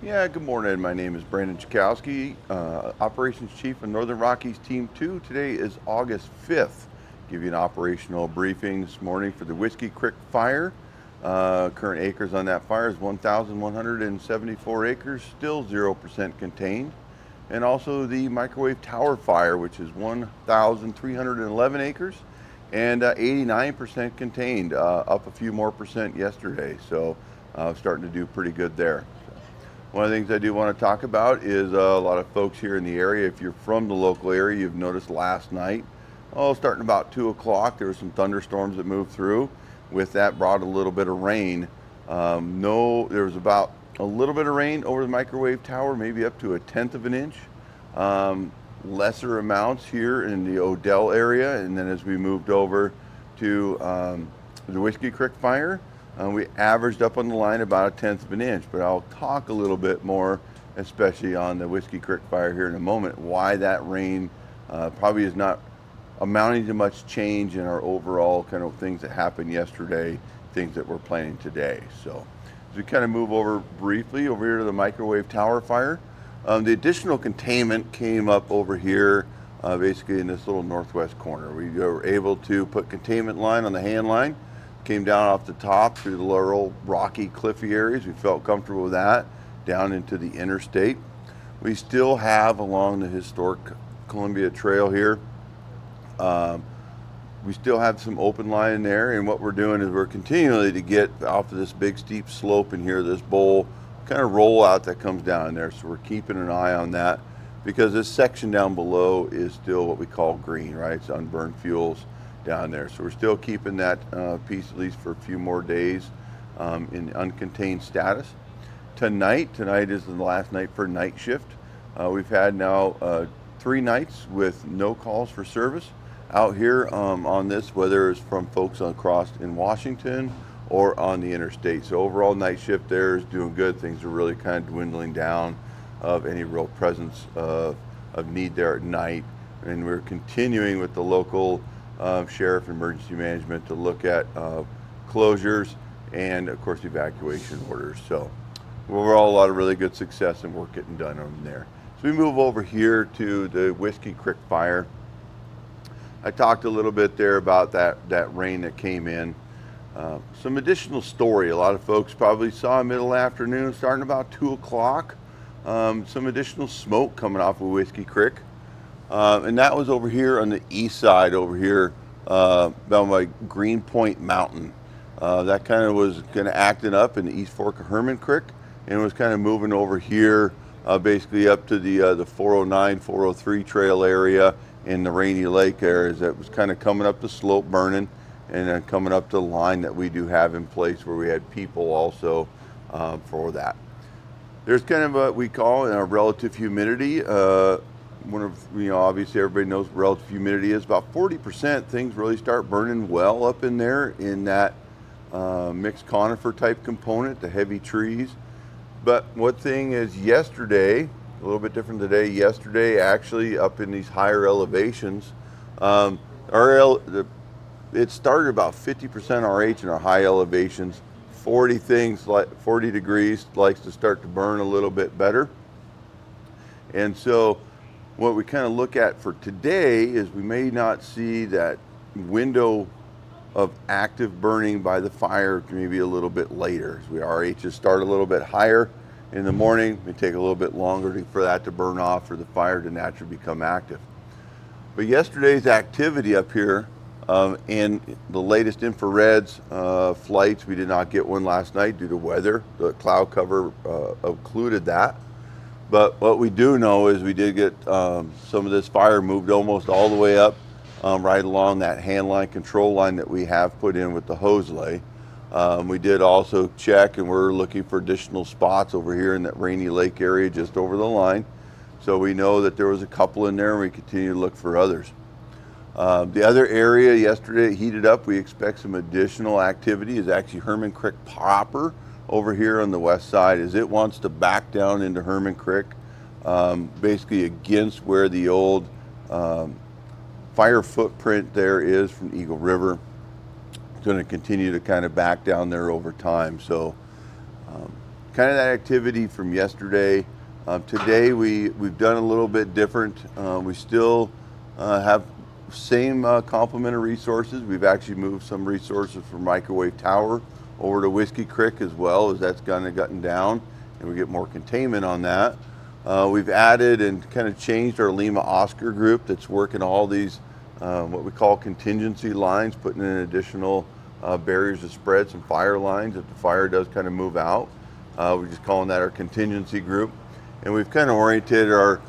Yeah, good morning. My name is Brandon Cichowski, Operations Chief of Northern Rockies Team 2. Today is August 5th. Give you an operational briefing this morning for the Whisky Creek Fire. Current acres on that fire is 1,174 acres, still 0% contained. And also the Microwave Tower Fire, which is 1,311 acres and 89% contained, up a few more percent yesterday. So starting to do pretty good there. One of the things I do want to talk about is a lot of folks here in the area. If you're from the local area, you've noticed last night, starting about 2 o'clock, there were some thunderstorms that moved through. With that, brought a little bit of rain. No, there was about a little bit of rain over the microwave tower, maybe up to 1/10 of an inch. Lesser amounts here in the Odell area, and then as we moved over to the Whiskey Creek Fire, we averaged up on the line about 1/10 of an inch, but I'll talk a little bit more, especially on the Whiskey Creek Fire here in a moment, why that rain probably is not amounting to much change in our overall kind of things that happened yesterday, things that we're planning today. So as we kind of move over briefly over here to the Microwave Tower Fire, the additional containment came up over here, basically in this little northwest corner. We were able to put containment line on the hand line, came down off the top through the little rocky, cliffy areas. We felt comfortable with that, down into the interstate. We still have along the historic Columbia Trail here, we still have some open line there, and what we're doing is we're continually to get off of this big steep slope in here, this bowl kind of rollout that comes down there. So we're keeping an eye on that because this section down below is still what we call green, right? It's unburned fuels down there. So we're still keeping that piece at least for a few more days in uncontained status. Tonight is the last night for night shift. We've had now 3 nights with no calls for service out here on this, whether it's from folks across in Washington or on the interstate. So overall night shift there is doing good. Things are really kind of dwindling down of any real presence of need there at night. And we're continuing with the local sheriff and emergency management to look at closures and of course evacuation orders. So overall a lot of really good success and work getting done on there. So we move over here to the Whiskey Creek Fire. I talked a little bit there about that rain that came in. Some additional story. A lot of folks probably saw middle afternoon, starting about 2 o'clock. Some additional smoke coming off of Whiskey Creek. And that was over here on the east side, over here down by Greenpoint Mountain. That kind of was kind of acting up in the East Fork of Herman Creek and was kind of moving over here, basically up to the 409, 403 trail area in the Rainy Lake areas. That was kind of coming up the slope, burning, and then coming up to the line that we do have in place where we had people also for that. There's kind of what we call a relative humidity. One of, obviously everybody knows what relative humidity is about 40%. Things really start burning well up in there in that mixed conifer type component, the heavy trees. But what thing is yesterday, a little bit different today. Yesterday, actually, up in these higher elevations, it started about 50% RH in our high elevations. 40 degrees likes to start to burn a little bit better. And so what we kind of look at for today is we may not see that window of active burning by the fire maybe a little bit later. As we RHs start a little bit higher in the morning, it may take a little bit longer for that to burn off for the fire to naturally become active. But yesterday's activity up here and the latest infrareds flights, we did not get one last night due to weather. The cloud cover occluded that. But what we do know is we did get some of this fire moved almost all the way up right along that hand line control line that we have put in with the hose lay. We did also check, and we're looking for additional spots over here in that Rainy Lake area just over the line. So we know that there was a couple in there, and we continue to look for others. The other area yesterday heated up. We expect some additional activity is actually Herman Creek proper over here on the west side, as it wants to back down into Herman Creek, basically against where the old fire footprint there is from Eagle River. It's going to continue to kind of back down there over time. So kind of that activity from yesterday. Today we've done a little bit different. We still have same complement of resources. We've actually moved some resources from Microwave Tower over to Whisky Creek as well, as that's kind of gotten down, and we get more containment on that. We've added and kind of changed our Lima Oscar group that's working all these what we call contingency lines, putting in additional barriers to spread, some fire lines if the fire does kind of move out. We're just calling that our contingency group. And we've kind of oriented our